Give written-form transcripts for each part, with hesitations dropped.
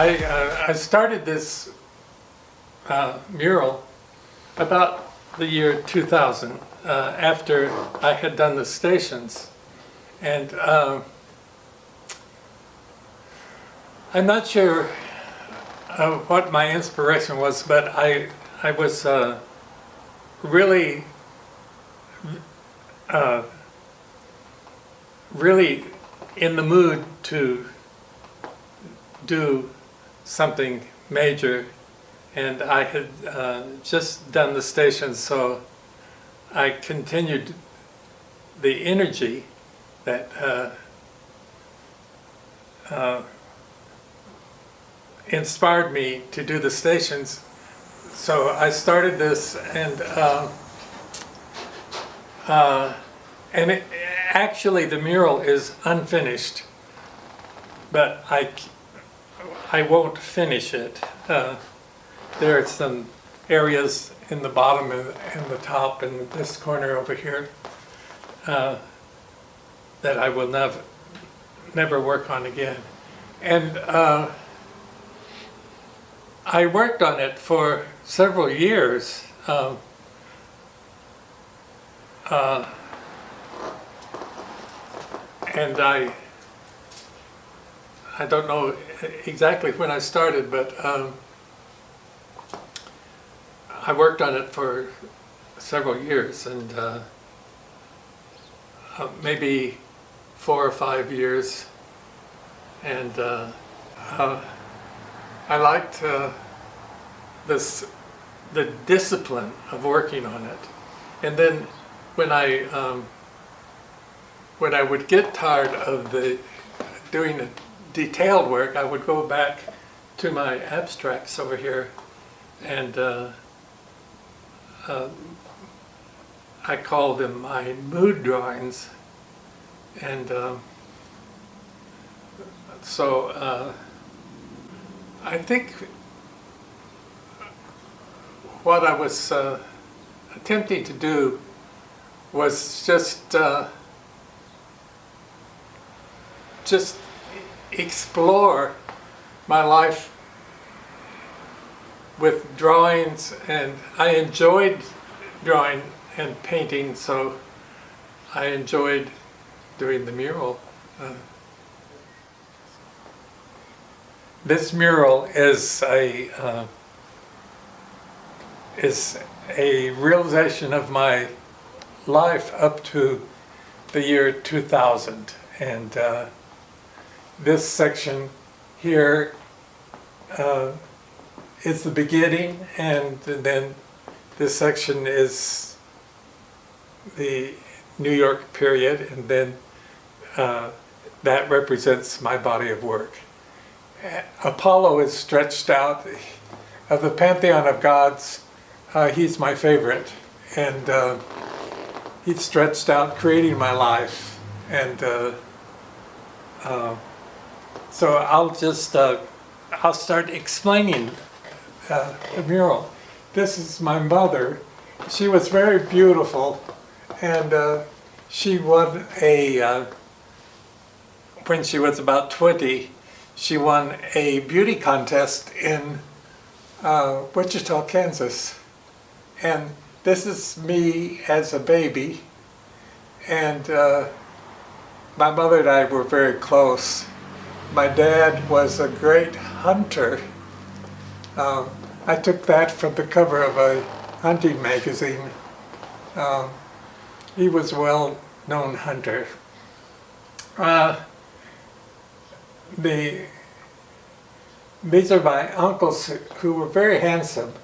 I started this mural about the year 2000 after I had done the stations, and I'm not sure what my inspiration was, but I was really really in the mood to do something major, and I had just done the station, so I continued the energy that inspired me to do the stations. So I started this, and actually the mural is unfinished, but I won't finish it. There are some areas in the bottom and the top and this corner over here that I will never work on again. And I worked on it for several years. And I don't know exactly when I started, but I worked on it for several years, and maybe 4 or 5 years, and I liked the discipline of working on it. And then when I would get tired of doing the detailed work, I would go back to my abstracts over here, and I call them my mood drawings. And so I think what I was attempting to do was just explore my life with drawings, and I enjoyed drawing and painting, so I enjoyed doing the mural. This mural is a realization of my life up to the year 2000, and this section here is the beginning, and then this section is the New York period, and then that represents my body of work. Apollo is stretched out. Of the pantheon of gods, he's my favorite, and he's stretched out, creating my life. And so I'll start explaining the mural. This is my mother. She was very beautiful, and she won when she was about 20, she won a beauty contest in Wichita, Kansas. And this is me as a baby, and my mother and I were very close. My dad was a great hunter. I took that from the cover of a hunting magazine. He was a well-known hunter. These are my uncles who were very handsome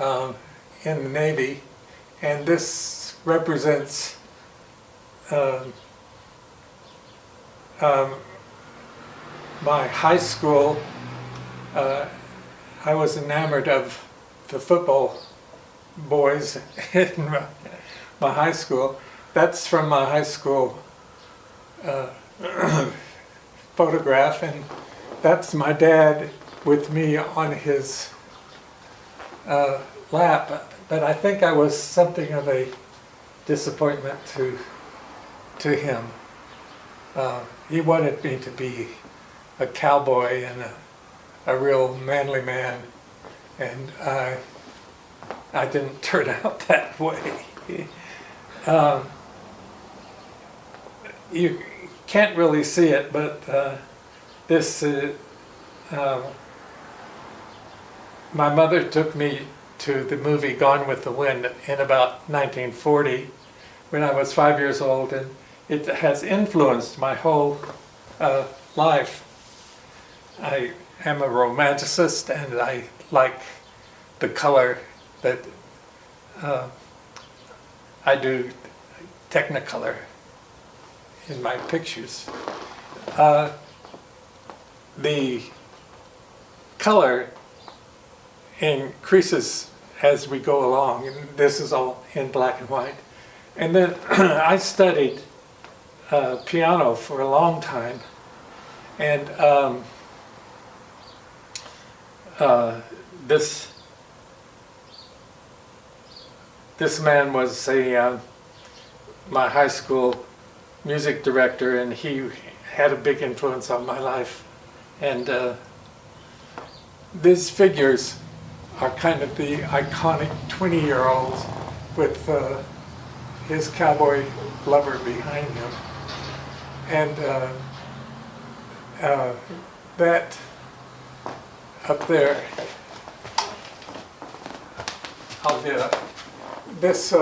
in the Navy, and this represents my high school. I was enamored of the football boys in my high school. That's from my high school photograph, and that's my dad with me on his lap. But I think I was something of a disappointment to him. He wanted me to be a cowboy and a real manly man, and I didn't turn out that way. You can't really see it, but this my mother took me to the movie Gone with the Wind in about 1940 when I was 5 years old, and it has influenced my whole life. I am a romanticist, and I like the color that I do Technicolor in my pictures. The color increases as we go along, and this is all in black and white. And then I studied piano for a long time, and this man was my high school music director, and he had a big influence on my life. And these figures are kind of the iconic 20-year-olds with his cowboy lover behind him. And that up there, this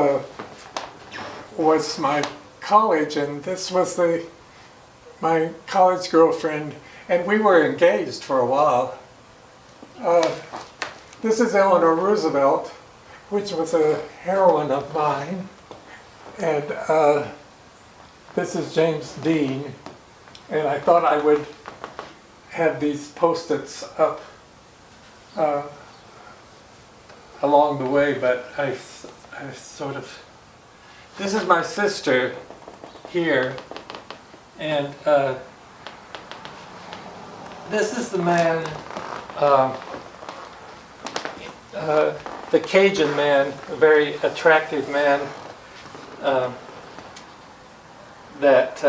was my college, and this was my college girlfriend, and we were engaged for a while. This is Eleanor Roosevelt, which was a heroine of mine, and this is James Dean, and I thought I would have these post-its up along the way, but I sort of... This is my sister here, and this is the man, the Cajun man, a very attractive man that,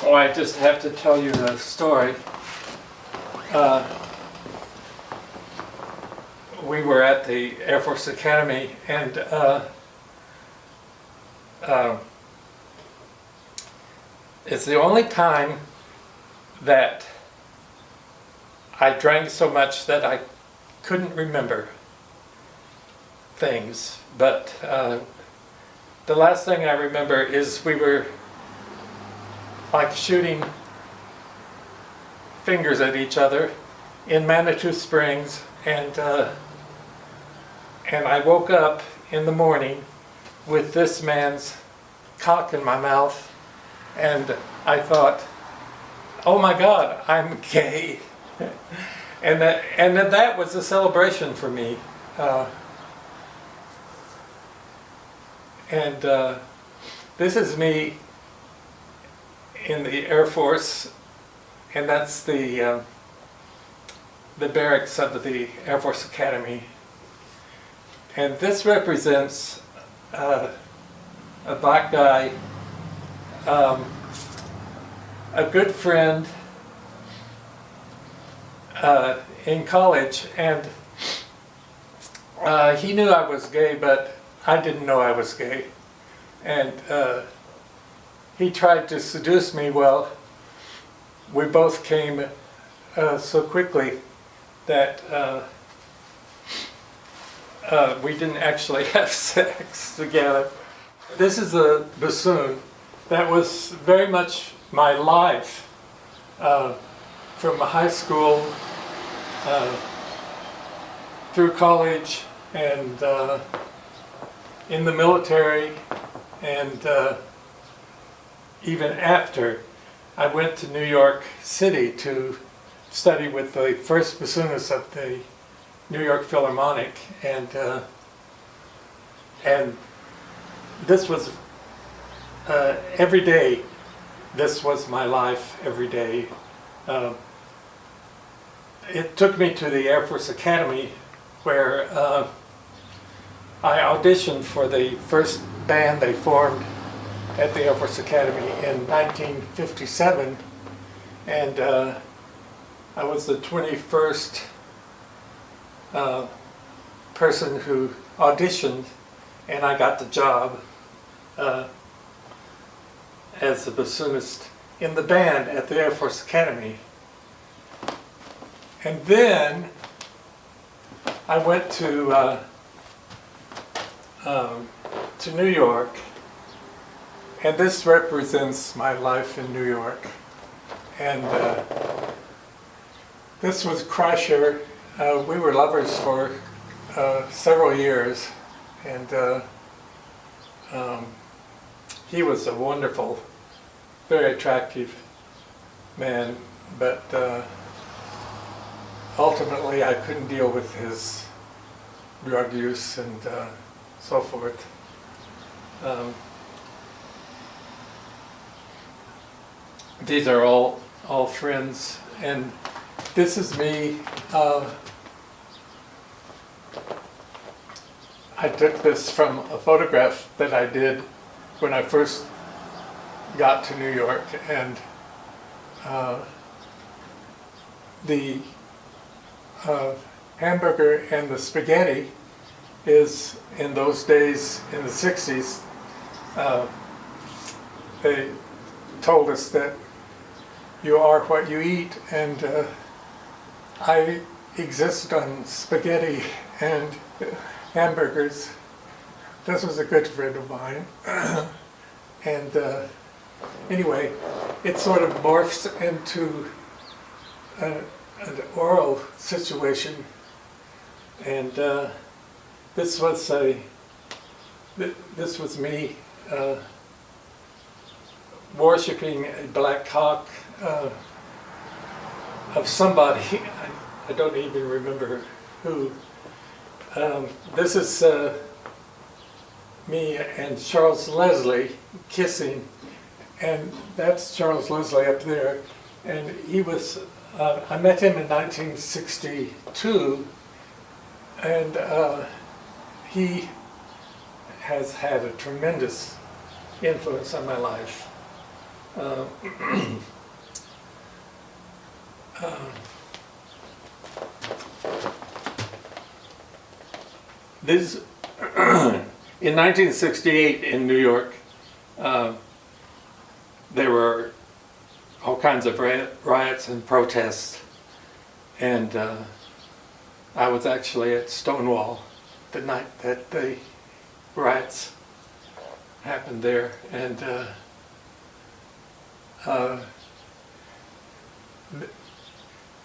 I just have to tell you the story. We were at the Air Force Academy, and it's the only time that I drank so much that I couldn't remember things. But the last thing I remember is we were like shooting fingers at each other in Manitou Springs, and I woke up in the morning with this man's cock in my mouth, and I thought, oh my God, I'm gay. and that was a celebration for me. This is me in the Air Force, and that's the barracks of the Air Force Academy. And this represents a black guy, a good friend in college, and he knew I was gay, but I didn't know I was gay. And he tried to seduce me. Well, we both came so quickly that we didn't actually have sex together. This is a bassoon that was very much my life from high school through college, and in the military, and even after. I went to New York City to study with the first bassoonist of the New York Philharmonic, and this was every day. This was my life every day. It took me to the Air Force Academy, where I auditioned for the first band they formed at the Air Force Academy in 1957, And I was the 21st person who auditioned, and I got the job as a bassoonist in the band at the Air Force Academy. And then I went to New York, and this represents my life in New York. And this was Crusher. We were lovers for several years, and he was a wonderful, very attractive man, but ultimately I couldn't deal with his drug use and so forth. These are all friends, and this is me. I took this from a photograph that I did when I first got to New York, and the hamburger and the spaghetti is, in those days, in the 60s, they told us that you are what you eat, and I exist on spaghetti and hamburgers. This was a good friend of mine. And anyway, it sort of morphs into an oral situation, and this was me worshiping a black cock of somebody. I don't even remember who. This is me and Charles Leslie kissing, and that's Charles Leslie up there. And he was, I met him in 1962, and he has had a tremendous influence on my life. This in 1968 in New York, there were all kinds of riots and protests, and I was actually at Stonewall the night that the riots happened there, and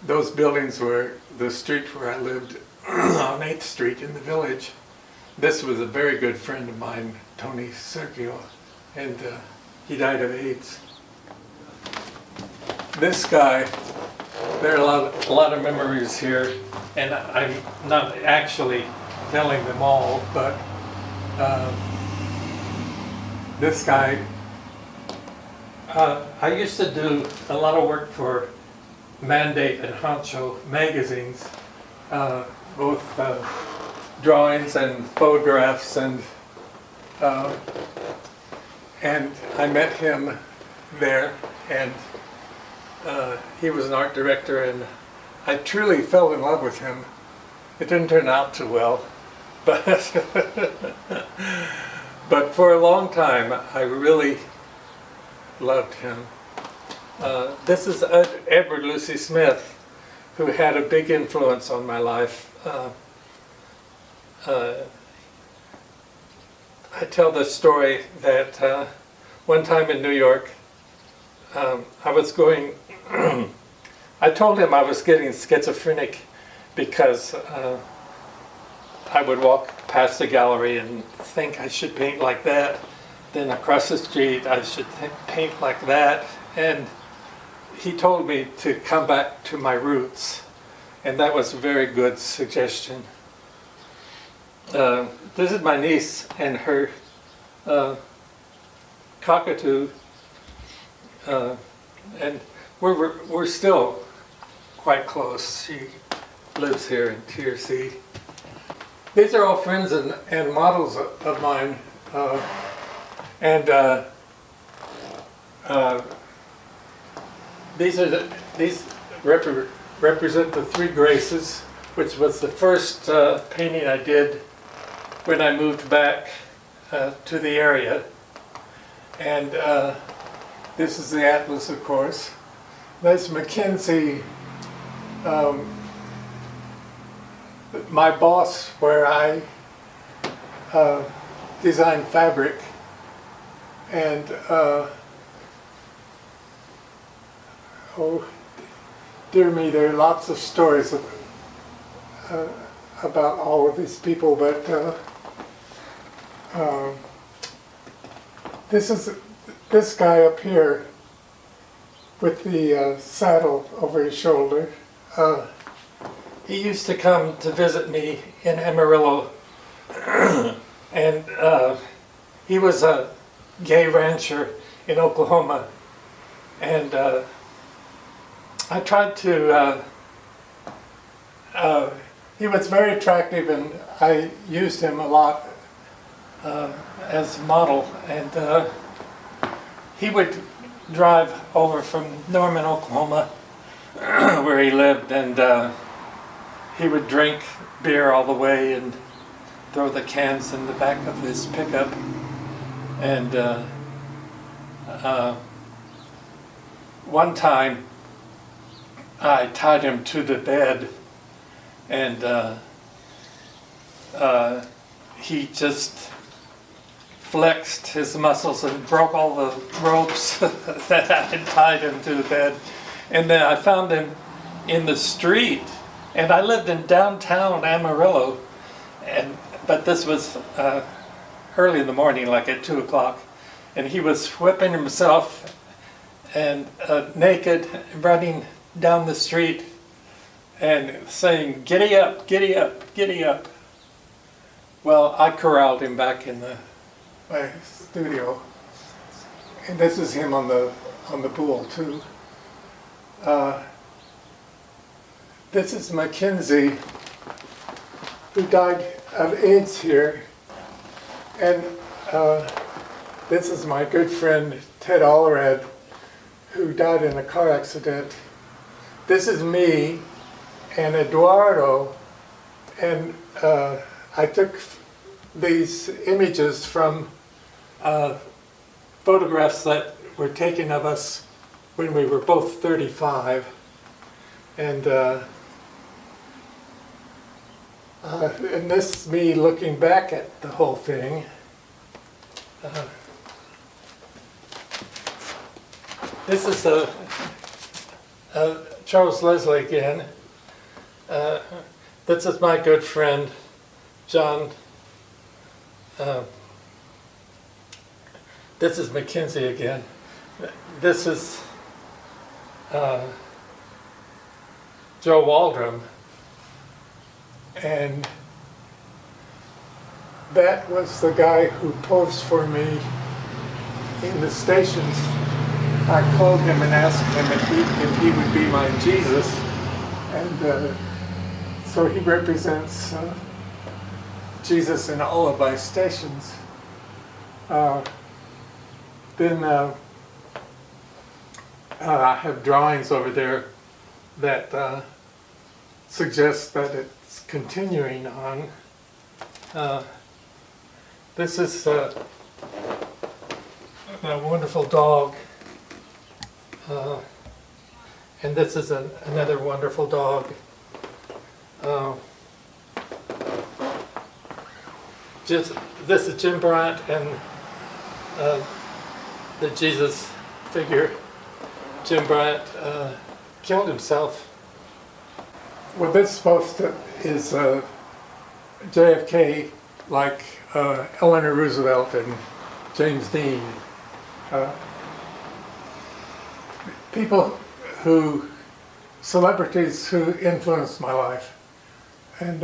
those buildings were the street where I lived on 8th Street in the Village. This was a very good friend of mine, Tony Sergio, and he died of AIDS. This guy, there are a lot of memories here, and I'm not actually telling them all, but this guy, I used to do a lot of work for Mandate and Honcho magazines, both drawings and photographs, and I met him there, and he was an art director, and I truly fell in love with him. It didn't turn out too well, but but for a long time I really loved him. This is Edward Lucy Smith, who had a big influence on my life. I tell this story that one time in New York, I was going, I told him I was getting schizophrenic because I would walk past the gallery and think I should paint like that. Then across the street I should paint like that. And he told me to come back to my roots. And that was a very good suggestion. This is my niece and her cockatoo. And we're still quite close. She lives here in TRC. These are all friends and models of mine, these represent the Three Graces, which was the first painting I did when I moved back to the area. And this is the Atlas, of course. That's Mackenzie, my boss, where I designed fabric. And oh dear me, there are lots of stories about all of these people, but this is this guy up here with the saddle over his shoulder. He used to come to visit me in Amarillo, and he was a gay rancher in Oklahoma, and I tried to, he was very attractive, and I used him a lot as a model, and he would drive over from Norman, Oklahoma, where he lived, and he would drink beer all the way and throw the cans in the back of his pickup. And one time I tied him to the bed, and he just flexed his muscles and broke all the ropes that I had tied him to the bed. And then I found him in the street, and I lived in downtown Amarillo, but this was early in the morning, like at 2 o'clock, and he was whipping himself and naked, running down the street and saying, "Giddy up, giddy up, giddy up." Well, I corralled him back in my studio, and this is him on the bull too. This is Mackenzie, who died of AIDS here. And this is my good friend Ted Allred, who died in a car accident. This is me and Eduardo, and I took these images from photographs that were taken of us when we were both 35. And this is me looking back at the whole thing. This is Charles Leslie again. This is my good friend, John. This is Mackenzie again. This is Joe Waldron. And that was the guy who posed for me in the stations. I called him and asked him if he would be my Jesus. And so he represents Jesus in all of my stations. Then I have drawings over there that suggest that it's continuing on. This is a wonderful dog, and this is another wonderful dog. This is Jim Bryant and the Jesus figure. Jim Bryant killed himself. Well, this poster is JFK, like Eleanor Roosevelt and James Dean. Celebrities who influenced my life. And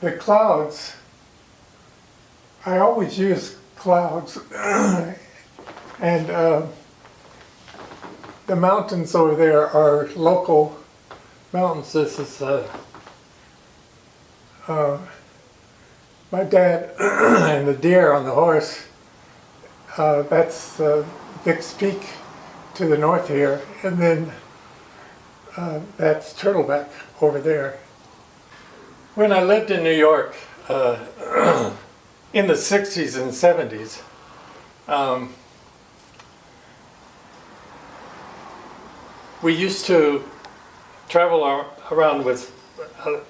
the clouds, I always use clouds. And the mountains over there are local mountains. This is my dad and the deer on the horse. That's Vic's Peak, to the north here, and then that's Turtleback over there. When I lived in New York in the 60s and 70s, we used to travel around with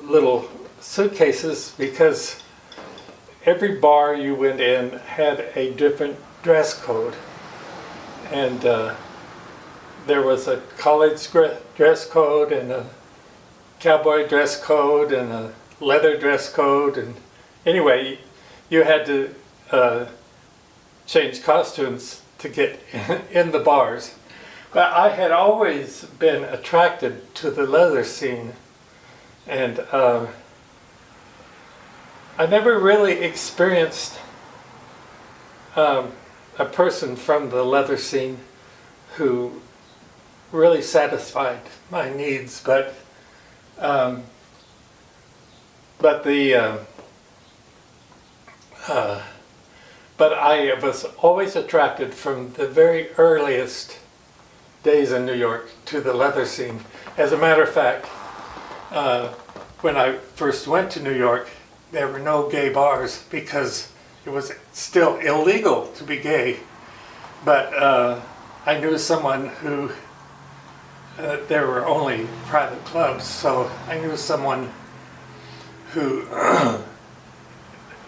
little suitcases because every bar you went in had a different dress code. And there was a college dress code and a cowboy dress code and a leather dress code. And anyway, you had to change costumes to get in the bars. But I had always been attracted to the leather scene, and I never really experienced a person from the leather scene who really satisfied my needs, but I was always attracted from the very earliest days in New York to the leather scene. As a matter of fact, when I first went to New York, there were no gay bars because it was still illegal to be gay. But I knew someone who, there were only private clubs, so I knew someone who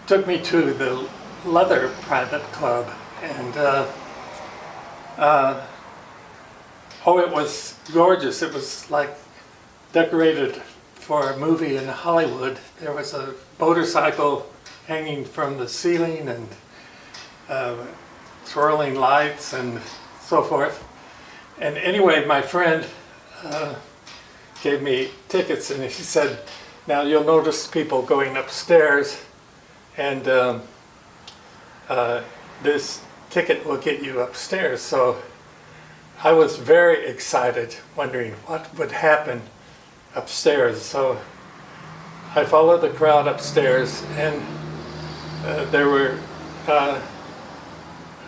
took me to the leather private club, and oh, it was gorgeous. It was like decorated for a movie in Hollywood. There was a motorcycle hanging from the ceiling and swirling lights and so forth. And anyway, my friend gave me tickets, and he said, now you'll notice people going upstairs, and this ticket will get you upstairs. So I was very excited, wondering what would happen upstairs. So I followed the crowd upstairs, and there were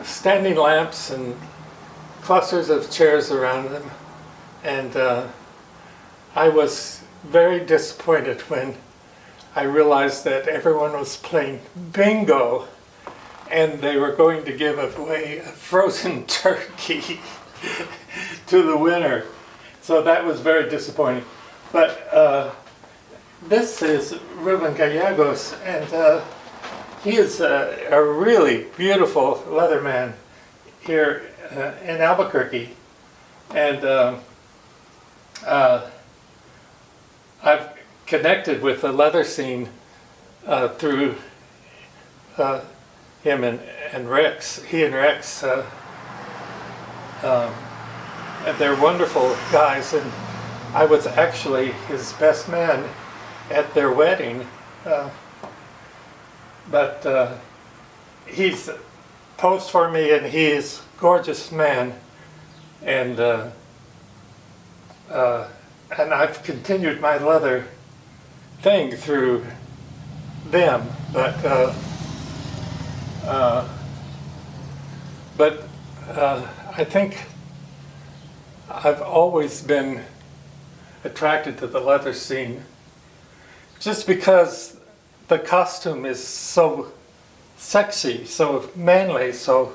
standing lamps and clusters of chairs around them, and I was very disappointed when I realized that everyone was playing bingo, and they were going to give away a frozen turkey to the winner. So that was very disappointing. But this is Ruben Gallegos, and he is a really beautiful leatherman here in Albuquerque. And I've connected with the leather scene through him and Rex. He and Rex, and they're wonderful guys, and I was actually his best man at their wedding. But he's posed for me, and he is a gorgeous man, and I've continued my leather thing through them, but I think I've always been attracted to the leather scene just because the costume is so sexy, so manly, so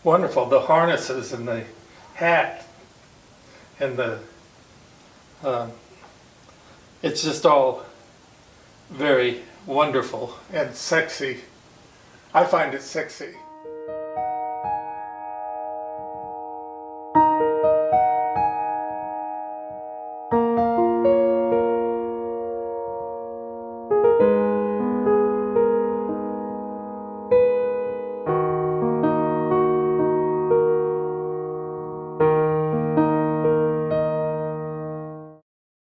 wonderful. The harnesses and the hat and the it's just all very wonderful and sexy. I find it sexy.